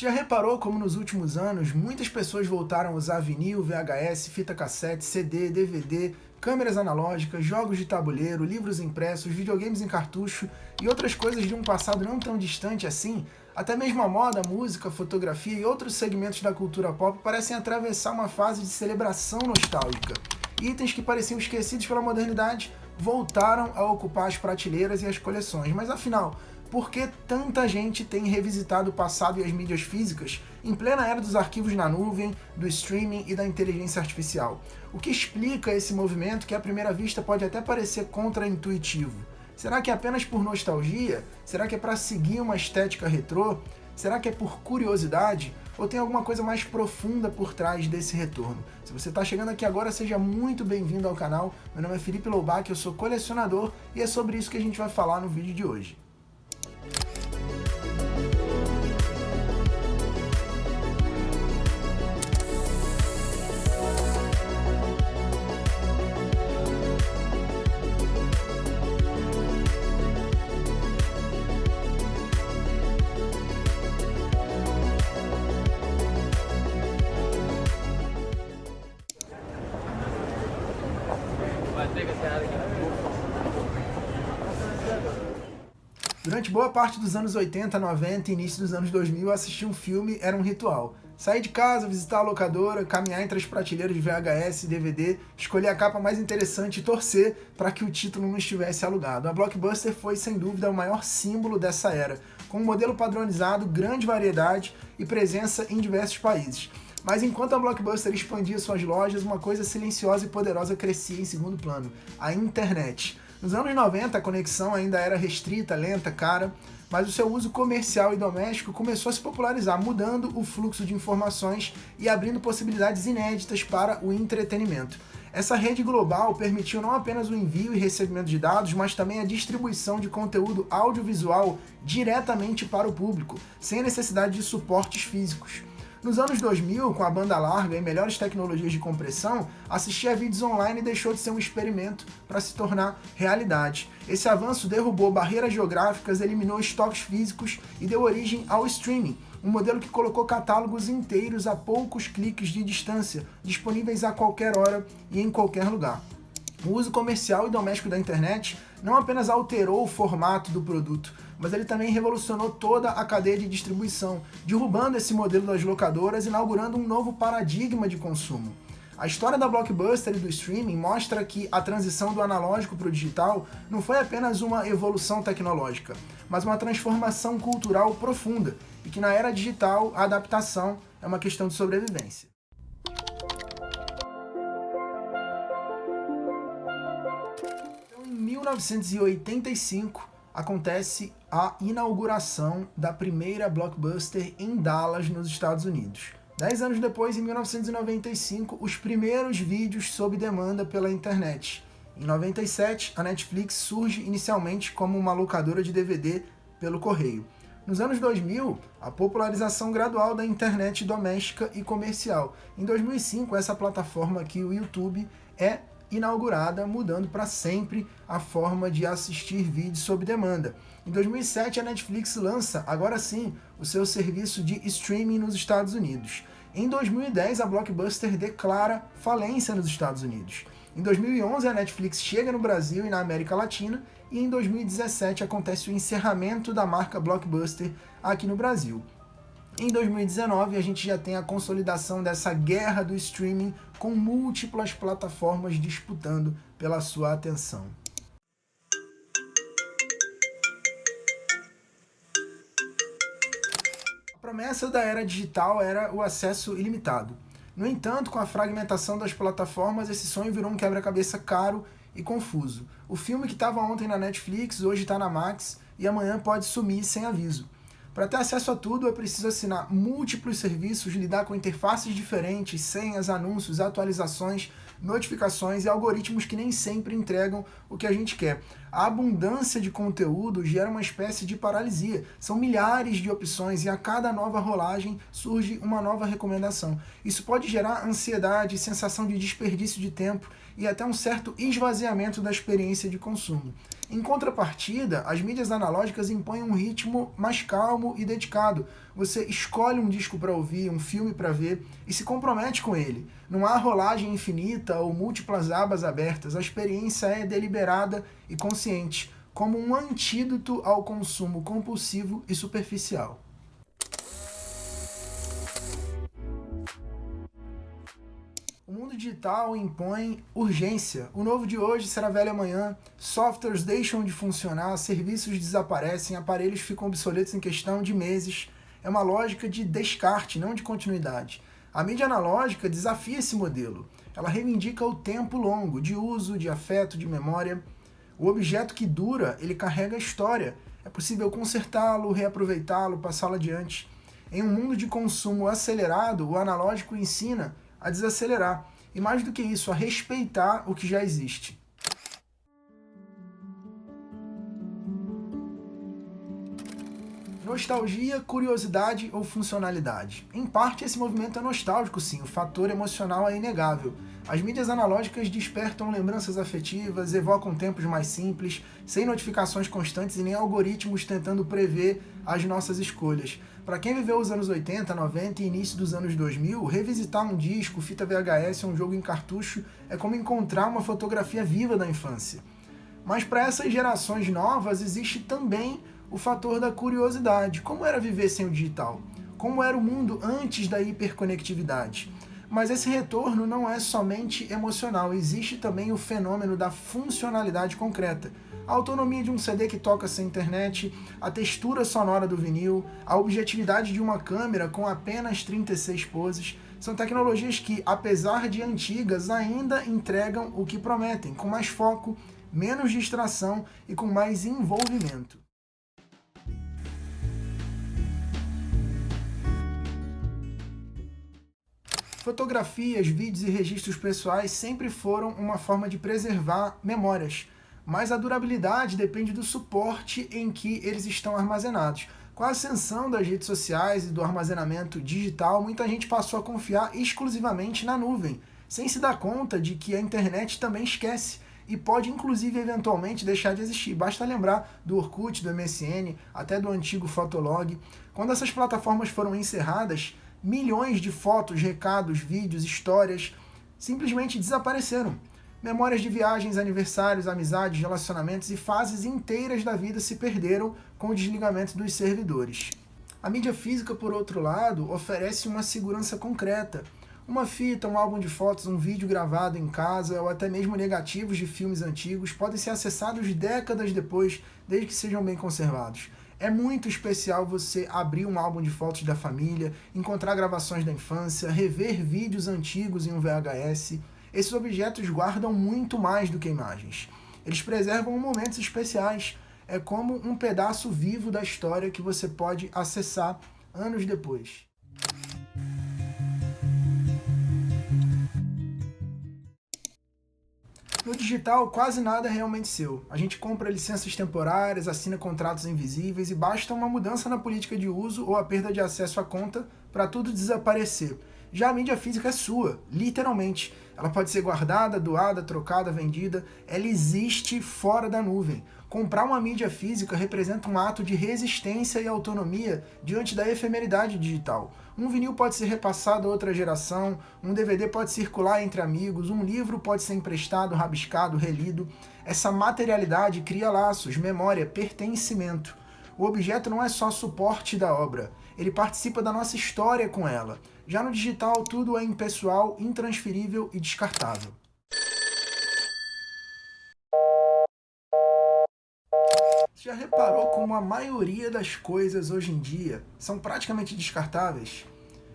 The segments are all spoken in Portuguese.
Você já reparou como nos últimos anos muitas pessoas voltaram a usar vinil, VHS, fita cassete, CD, DVD, câmeras analógicas, jogos de tabuleiro, livros impressos, videogames em cartucho e outras coisas de um passado não tão distante assim? Até mesmo a moda, a música, a fotografia e outros segmentos da cultura pop parecem atravessar uma fase de celebração nostálgica. Itens que pareciam esquecidos pela modernidade voltaram a ocupar as prateleiras e as coleções. Mas afinal, por que tanta gente tem revisitado o passado e as mídias físicas em plena era dos arquivos na nuvem, do streaming e da inteligência artificial? O que explica esse movimento que à primeira vista pode até parecer contraintuitivo? Será que é apenas por nostalgia? Será que é para seguir uma estética retrô? Será que é por curiosidade? Ou tem alguma coisa mais profunda por trás desse retorno? Se você está chegando aqui agora, seja muito bem-vindo ao canal. Meu nome é Felipe Loubach, eu sou colecionador e é sobre isso que a gente vai falar no vídeo de hoje. Durante boa parte dos anos 80, 90 e início dos anos 2000, assistir um filme era um ritual. Sair de casa, visitar a locadora, caminhar entre as prateleiras de VHS e DVD, escolher a capa mais interessante e torcer para que o título não estivesse alugado. A Blockbuster foi, sem dúvida, o maior símbolo dessa era, com um modelo padronizado, grande variedade e presença em diversos países. Mas enquanto a Blockbuster expandia suas lojas, uma coisa silenciosa e poderosa crescia em segundo plano: a internet. Nos anos 90, a conexão ainda era restrita, lenta, cara, mas o seu uso comercial e doméstico começou a se popularizar, mudando o fluxo de informações e abrindo possibilidades inéditas para o entretenimento. Essa rede global permitiu não apenas o envio e recebimento de dados, mas também a distribuição de conteúdo audiovisual diretamente para o público, sem a necessidade de suportes físicos. Nos anos 2000, com a banda larga e melhores tecnologias de compressão, assistir a vídeos online deixou de ser um experimento para se tornar realidade. Esse avanço derrubou barreiras geográficas, eliminou estoques físicos e deu origem ao streaming, um modelo que colocou catálogos inteiros a poucos cliques de distância, disponíveis a qualquer hora e em qualquer lugar. O uso comercial e doméstico da internet não apenas alterou o formato do produto, mas ele também revolucionou toda a cadeia de distribuição, derrubando esse modelo das locadoras e inaugurando um novo paradigma de consumo. A história da Blockbuster e do streaming mostra que a transição do analógico para o digital não foi apenas uma evolução tecnológica, mas uma transformação cultural profunda, e que na era digital a adaptação é uma questão de sobrevivência. Em 1985, acontece a inauguração da primeira Blockbuster em Dallas, nos Estados Unidos. 10 anos depois, em 1995, os primeiros vídeos sob demanda pela internet. Em 97, a Netflix surge inicialmente como uma locadora de DVD pelo correio. Nos anos 2000, a popularização gradual da internet doméstica e comercial. Em 2005, essa plataforma aqui, o YouTube, é inaugurada, mudando para sempre a forma de assistir vídeos sob demanda. Em 2007, a Netflix lança, agora sim, o seu serviço de streaming nos Estados Unidos. Em 2010, a Blockbuster declara falência nos Estados Unidos. Em 2011, a Netflix chega no Brasil e na América Latina, e em 2017 acontece o encerramento da marca Blockbuster aqui no Brasil. Em 2019, a gente já tem a consolidação dessa guerra do streaming, com múltiplas plataformas disputando pela sua atenção. A promessa da era digital era o acesso ilimitado. No entanto, com a fragmentação das plataformas, esse sonho virou um quebra-cabeça caro e confuso. O filme que estava ontem na Netflix, hoje está na Max, e amanhã pode sumir sem aviso. Para ter acesso a tudo, é preciso assinar múltiplos serviços, lidar com interfaces diferentes, senhas, anúncios, atualizações, notificações e algoritmos que nem sempre entregam o que a gente quer. A abundância de conteúdo gera uma espécie de paralisia. São milhares de opções e a cada nova rolagem surge uma nova recomendação. Isso pode gerar ansiedade, sensação de desperdício de tempo e até um certo esvaziamento da experiência de consumo. Em contrapartida, as mídias analógicas impõem um ritmo mais calmo e dedicado. Você escolhe um disco para ouvir, um filme para ver e se compromete com ele. Não há rolagem infinita ou múltiplas abas abertas. A experiência é deliberada e consciente, como um antídoto ao consumo compulsivo e superficial. O mundo digital impõe urgência. O novo de hoje será velho amanhã, softwares deixam de funcionar, serviços desaparecem, aparelhos ficam obsoletos em questão de meses. É uma lógica de descarte, não de continuidade. A mídia analógica desafia esse modelo. Ela reivindica o tempo longo, de uso, de afeto, de memória. O objeto que dura, ele carrega a história. É possível consertá-lo, reaproveitá-lo, passá-lo adiante. Em um mundo de consumo acelerado, o analógico ensina a desacelerar e, mais do que isso, a respeitar o que já existe. Nostalgia, curiosidade ou funcionalidade? Em parte, esse movimento é nostálgico, sim, o fator emocional é inegável. As mídias analógicas despertam lembranças afetivas, evocam tempos mais simples, sem notificações constantes e nem algoritmos tentando prever as nossas escolhas. Para quem viveu os anos 80, 90 e início dos anos 2000, revisitar um disco, fita VHS ou um jogo em cartucho é como encontrar uma fotografia viva da infância. Mas para essas gerações novas existe também o fator da curiosidade. Como era viver sem o digital? Como era o mundo antes da hiperconectividade? Mas esse retorno não é somente emocional, existe também o fenômeno da funcionalidade concreta. A autonomia de um CD que toca sem internet, a textura sonora do vinil, a objetividade de uma câmera com apenas 36 poses, são tecnologias que, apesar de antigas, ainda entregam o que prometem, com mais foco, menos distração e com mais envolvimento. Fotografias, vídeos e registros pessoais sempre foram uma forma de preservar memórias, mas a durabilidade depende do suporte em que eles estão armazenados. Com a ascensão das redes sociais e do armazenamento digital, muita gente passou a confiar exclusivamente na nuvem, sem se dar conta de que a internet também esquece e pode inclusive eventualmente deixar de existir. Basta lembrar do Orkut, do MSN, até do antigo Fotolog. Quando essas plataformas foram encerradas, milhões de fotos, recados, vídeos, histórias simplesmente desapareceram. Memórias de viagens, aniversários, amizades, relacionamentos e fases inteiras da vida se perderam com o desligamento dos servidores. A mídia física, por outro lado, oferece uma segurança concreta. Uma fita, um álbum de fotos, um vídeo gravado em casa ou até mesmo negativos de filmes antigos podem ser acessados décadas depois, desde que sejam bem conservados. É muito especial você abrir um álbum de fotos da família, encontrar gravações da infância, rever vídeos antigos em um VHS. Esses objetos guardam muito mais do que imagens. Eles preservam momentos especiais. É como um pedaço vivo da história que você pode acessar anos depois. No digital, quase nada é realmente seu. A gente compra licenças temporárias, assina contratos invisíveis e basta uma mudança na política de uso ou a perda de acesso à conta para tudo desaparecer. Já a mídia física é sua, literalmente. Ela pode ser guardada, doada, trocada, vendida. Ela existe fora da nuvem. Comprar uma mídia física representa um ato de resistência e autonomia diante da efemeridade digital. Um vinil pode ser repassado a outra geração, um DVD pode circular entre amigos, um livro pode ser emprestado, rabiscado, relido. Essa materialidade cria laços, memória, pertencimento. O objeto não é só suporte da obra, ele participa da nossa história com ela. Já no digital, tudo é impessoal, intransferível e descartável. Você já reparou como a maioria das coisas hoje em dia são praticamente descartáveis?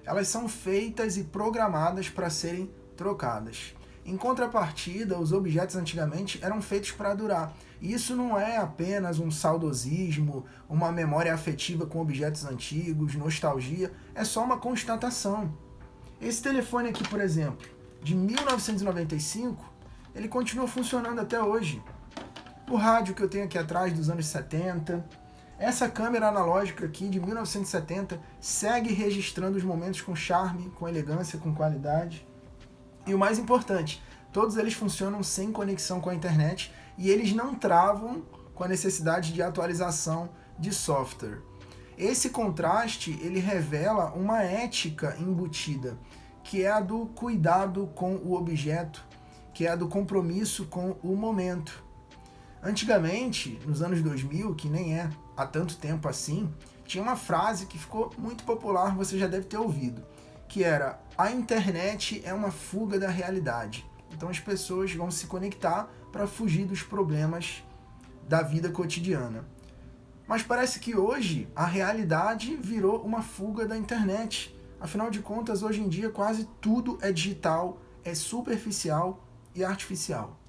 Elas são feitas e programadas para serem trocadas. Em contrapartida, os objetos antigamente eram feitos para durar. E isso não é apenas um saudosismo, uma memória afetiva com objetos antigos, nostalgia, é só uma constatação. Esse telefone aqui, por exemplo, de 1995, ele continua funcionando até hoje. O rádio que eu tenho aqui atrás dos anos 70, essa câmera analógica aqui de 1970 segue registrando os momentos com charme, com elegância, com qualidade. E o mais importante, todos eles funcionam sem conexão com a internet e eles não travam com a necessidade de atualização de software. Esse contraste, ele revela uma ética embutida, que é a do cuidado com o objeto, que é a do compromisso com o momento. Antigamente, nos anos 2000, que nem é há tanto tempo assim, tinha uma frase que ficou muito popular, você já deve ter ouvido, que era: a internet é uma fuga da realidade. Então as pessoas vão se conectar para fugir dos problemas da vida cotidiana. Mas parece que hoje a realidade virou uma fuga da internet. Afinal de contas, hoje em dia quase tudo é digital, é superficial e artificial.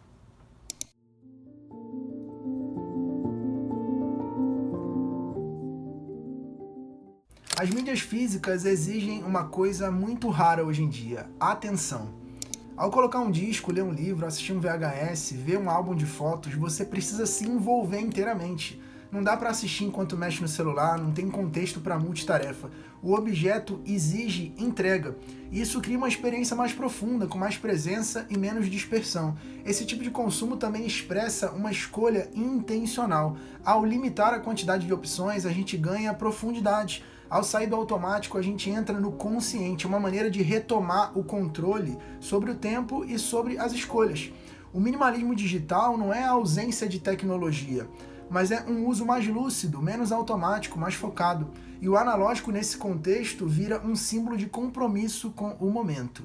As mídias físicas exigem uma coisa muito rara hoje em dia: atenção. Ao colocar um disco, ler um livro, assistir um VHS, ver um álbum de fotos, você precisa se envolver inteiramente. Não dá para assistir enquanto mexe no celular, não tem contexto para multitarefa. O objeto exige entrega. E isso cria uma experiência mais profunda, com mais presença e menos dispersão. Esse tipo de consumo também expressa uma escolha intencional. Ao limitar a quantidade de opções, a gente ganha profundidade. Ao sair do automático, a gente entra no consciente, uma maneira de retomar o controle sobre o tempo e sobre as escolhas. O minimalismo digital não é a ausência de tecnologia, mas é um uso mais lúcido, menos automático, mais focado. E o analógico, nesse contexto, vira um símbolo de compromisso com o momento.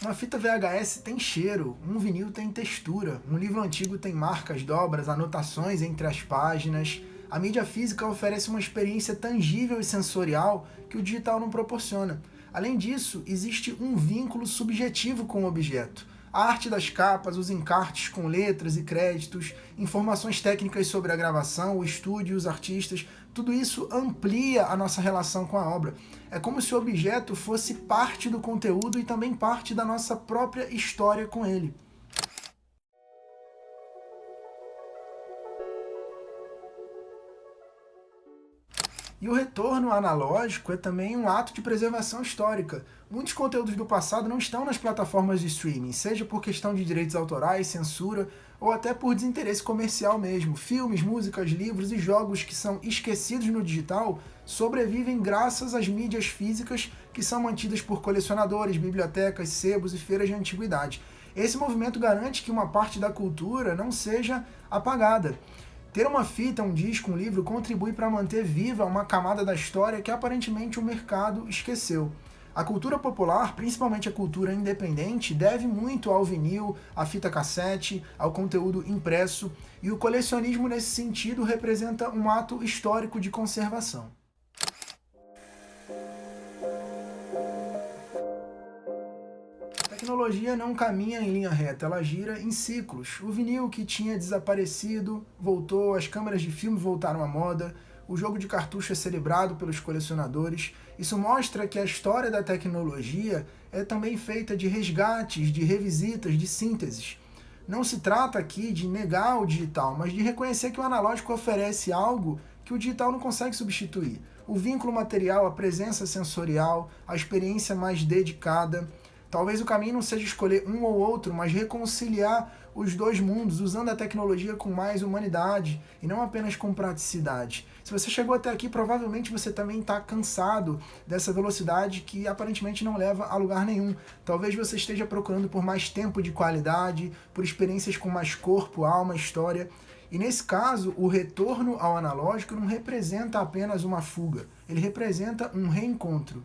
Uma fita VHS tem cheiro, um vinil tem textura, um livro antigo tem marcas, dobras, anotações entre as páginas. A mídia física oferece uma experiência tangível e sensorial que o digital não proporciona. Além disso, existe um vínculo subjetivo com o objeto. A arte das capas, os encartes com letras e créditos, informações técnicas sobre a gravação, o estúdio, os artistas, tudo isso amplia a nossa relação com a obra. É como se o objeto fosse parte do conteúdo e também parte da nossa própria história com ele. E o retorno analógico é também um ato de preservação histórica. Muitos conteúdos do passado não estão nas plataformas de streaming, seja por questão de direitos autorais, censura, ou até por desinteresse comercial mesmo. Filmes, músicas, livros e jogos que são esquecidos no digital sobrevivem graças às mídias físicas que são mantidas por colecionadores, bibliotecas, sebos e feiras de antiguidade. Esse movimento garante que uma parte da cultura não seja apagada. Ter uma fita, um disco, um livro contribui para manter viva uma camada da história que aparentemente o mercado esqueceu. A cultura popular, principalmente a cultura independente, deve muito ao vinil, à fita cassete, ao conteúdo impresso, e o colecionismo nesse sentido representa um ato histórico de conservação. A tecnologia não caminha em linha reta, ela gira em ciclos. O vinil, que tinha desaparecido, voltou, as câmeras de filme voltaram à moda, o jogo de cartucho é celebrado pelos colecionadores. Isso mostra que a história da tecnologia é também feita de resgates, de revisitas, de sínteses. Não se trata aqui de negar o digital, mas de reconhecer que o analógico oferece algo que o digital não consegue substituir. O vínculo material, a presença sensorial, a experiência mais dedicada. Talvez o caminho não seja escolher um ou outro, mas reconciliar os dois mundos, usando a tecnologia com mais humanidade e não apenas com praticidade. Se você chegou até aqui, provavelmente você também está cansado dessa velocidade que aparentemente não leva a lugar nenhum. Talvez você esteja procurando por mais tempo de qualidade, por experiências com mais corpo, alma, história. E nesse caso, o retorno ao analógico não representa apenas uma fuga, ele representa um reencontro.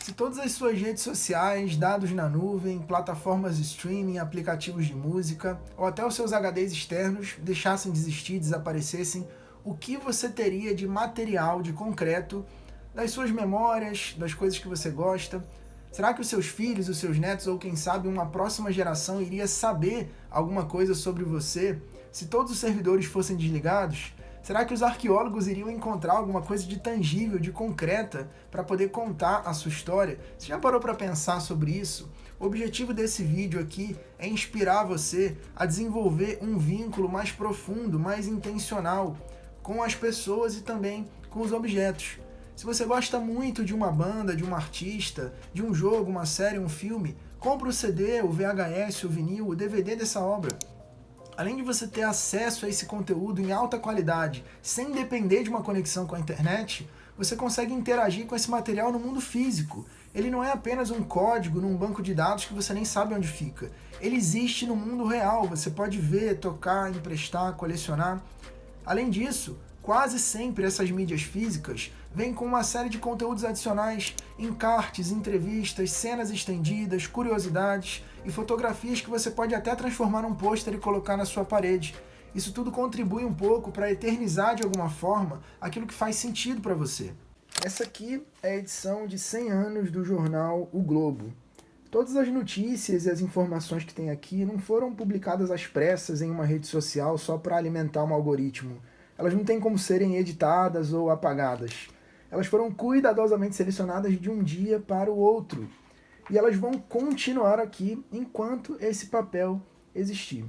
Se todas as suas redes sociais, dados na nuvem, plataformas de streaming, aplicativos de música ou até os seus HDs externos deixassem de existir, desaparecessem, o que você teria de material, de concreto, das suas memórias, das coisas que você gosta. Será que os seus filhos, os seus netos ou quem sabe uma próxima geração iria saber alguma coisa sobre você se todos os servidores fossem desligados? Será que os arqueólogos iriam encontrar alguma coisa de tangível, de concreta, para poder contar a sua história? Você já parou para pensar sobre isso? O objetivo desse vídeo aqui é inspirar você a desenvolver um vínculo mais profundo, mais intencional com as pessoas e também com os objetos. Se você gosta muito de uma banda, de um artista, de um jogo, uma série, um filme, compre o CD, o VHS, o vinil, o DVD dessa obra. Além de você ter acesso a esse conteúdo em alta qualidade, sem depender de uma conexão com a internet, você consegue interagir com esse material no mundo físico. Ele não é apenas um código num banco de dados que você nem sabe onde fica. Ele existe no mundo real, você pode ver, tocar, emprestar, colecionar. Além disso, quase sempre essas mídias físicas vêm com uma série de conteúdos adicionais, encartes, entrevistas, cenas estendidas, curiosidades e fotografias que você pode até transformar num pôster e colocar na sua parede. Isso tudo contribui um pouco para eternizar de alguma forma aquilo que faz sentido para você. Essa aqui é a edição de 100 anos do jornal O Globo. Todas as notícias e as informações que tem aqui não foram publicadas às pressas em uma rede social só para alimentar um algoritmo. Elas não têm como serem editadas ou apagadas. Elas foram cuidadosamente selecionadas de um dia para o outro. E elas vão continuar aqui enquanto esse papel existir.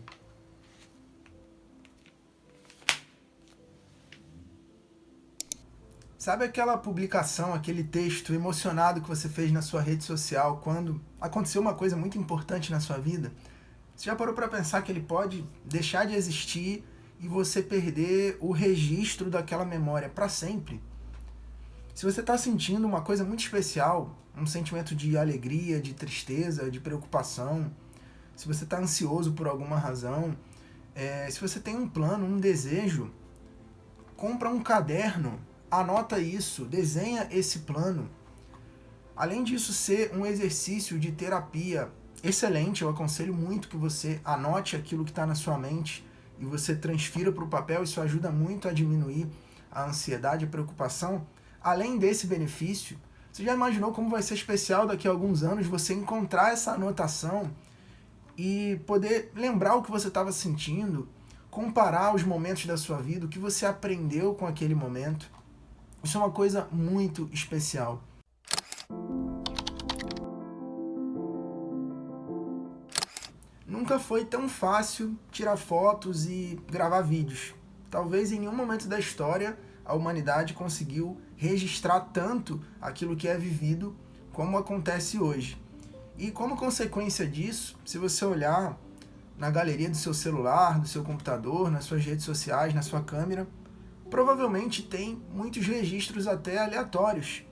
Sabe aquela publicação, aquele texto emocionado que você fez na sua rede social quando aconteceu uma coisa muito importante na sua vida? Você já parou para pensar que ele pode deixar de existir e você perder o registro daquela memória para sempre? Se você está sentindo uma coisa muito especial, um sentimento de alegria, de tristeza, de preocupação, se você está ansioso por alguma razão, se você tem um plano, um desejo, compra um caderno, anota isso, desenha esse plano. Além disso ser um exercício de terapia excelente, eu aconselho muito que você anote aquilo que está na sua mente e você transfira para o papel. Isso ajuda muito a diminuir a ansiedade e a preocupação. Além desse benefício, você já imaginou como vai ser especial daqui a alguns anos você encontrar essa anotação e poder lembrar o que você estava sentindo, comparar os momentos da sua vida, o que você aprendeu com aquele momento? Isso é uma coisa muito especial. Nunca foi tão fácil tirar fotos e gravar vídeos. Talvez em nenhum momento da história a humanidade conseguiu registrar tanto aquilo que é vivido como acontece hoje. E como consequência disso, se você olhar na galeria do seu celular, do seu computador, nas suas redes sociais, na sua câmera, provavelmente tem muitos registros até aleatórios,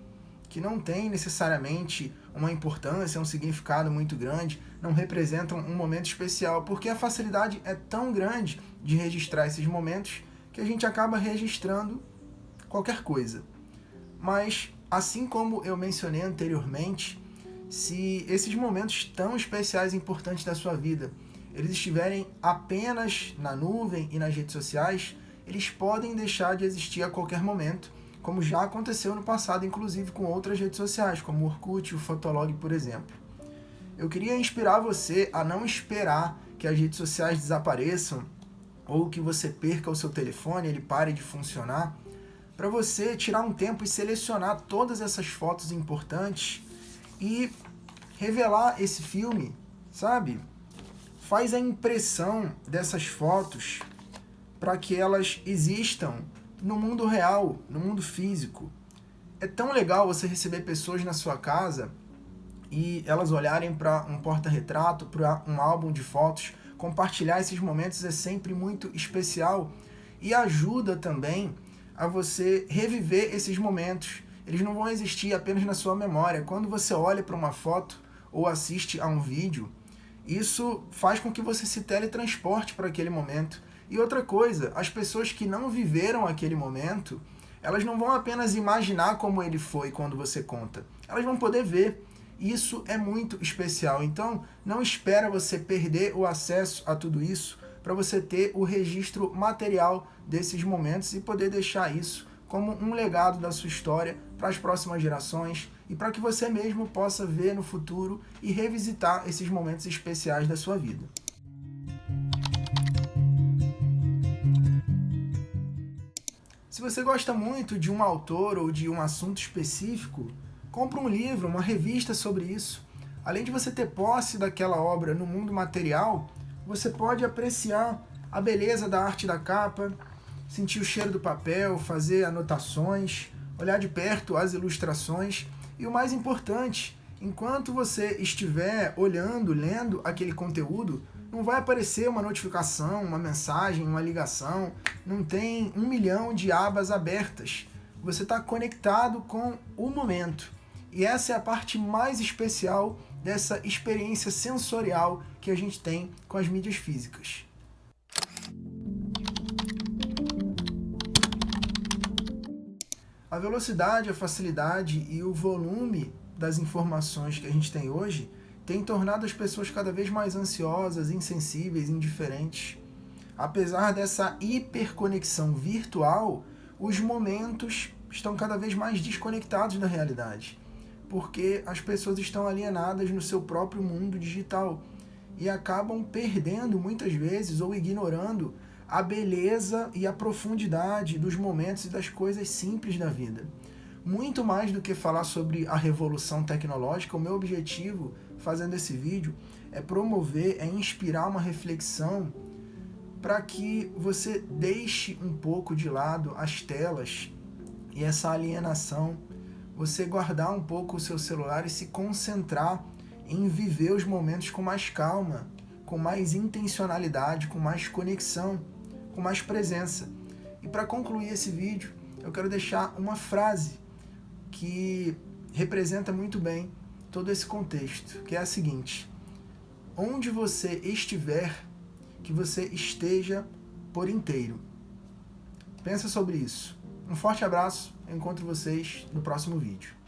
que não têm necessariamente uma importância, um significado muito grande, não representam um momento especial, porque a facilidade é tão grande de registrar esses momentos que a gente acaba registrando qualquer coisa. Mas, assim como eu mencionei anteriormente, se esses momentos tão especiais e importantes da sua vida, eles estiverem apenas na nuvem e nas redes sociais, eles podem deixar de existir a qualquer momento, como já aconteceu no passado, inclusive com outras redes sociais, como o Orkut e o Fotolog, por exemplo. Eu queria inspirar você a não esperar que as redes sociais desapareçam ou que você perca o seu telefone, ele pare de funcionar, para você tirar um tempo e selecionar todas essas fotos importantes e revelar esse filme, sabe? Faz a impressão dessas fotos para que elas existam no mundo real, no mundo físico. É tão legal você receber pessoas na sua casa e elas olharem para um porta-retrato, para um álbum de fotos. Compartilhar esses momentos é sempre muito especial e ajuda também a você reviver esses momentos. Eles não vão existir apenas na sua memória. Quando você olha para uma foto ou assiste a um vídeo, isso faz com que você se teletransporte para aquele momento. E outra coisa, as pessoas que não viveram aquele momento, elas não vão apenas imaginar como ele foi quando você conta. Elas vão poder ver. Isso é muito especial. Então, não espera você perder o acesso a tudo isso para para você ter o registro material desses momentos e poder deixar isso como um legado da sua história para as próximas gerações e para que você mesmo possa ver no futuro e revisitar esses momentos especiais da sua vida. Se você gosta muito de um autor ou de um assunto específico, compre um livro, uma revista sobre isso. Além de você ter posse daquela obra no mundo material, você pode apreciar a beleza da arte da capa, sentir o cheiro do papel, fazer anotações, olhar de perto as ilustrações e o mais importante, enquanto você estiver olhando, lendo aquele conteúdo, não vai aparecer uma notificação, uma mensagem, uma ligação, não tem 1 milhão de abas abertas. Você está conectado com o momento. E essa é a parte mais especial dessa experiência sensorial que a gente tem com as mídias físicas. A velocidade, a facilidade e o volume das informações que a gente tem hoje tem tornado as pessoas cada vez mais ansiosas, insensíveis, indiferentes. Apesar dessa hiperconexão virtual, os momentos estão cada vez mais desconectados da realidade, porque as pessoas estão alienadas no seu próprio mundo digital e acabam perdendo muitas vezes ou ignorando a beleza e a profundidade dos momentos e das coisas simples da vida. Muito mais do que falar sobre a revolução tecnológica, o meu objetivo fazendo esse vídeo é promover, é inspirar uma reflexão para que você deixe um pouco de lado as telas e essa alienação, você guardar um pouco o seu celular e se concentrar em viver os momentos com mais calma, com mais intencionalidade, com mais conexão, com mais presença. E para concluir esse vídeo, eu quero deixar uma frase que representa muito bem todo esse contexto, que é a seguinte: onde você estiver, que você esteja por inteiro. Pensa sobre isso. Um forte abraço, eu encontro vocês no próximo vídeo.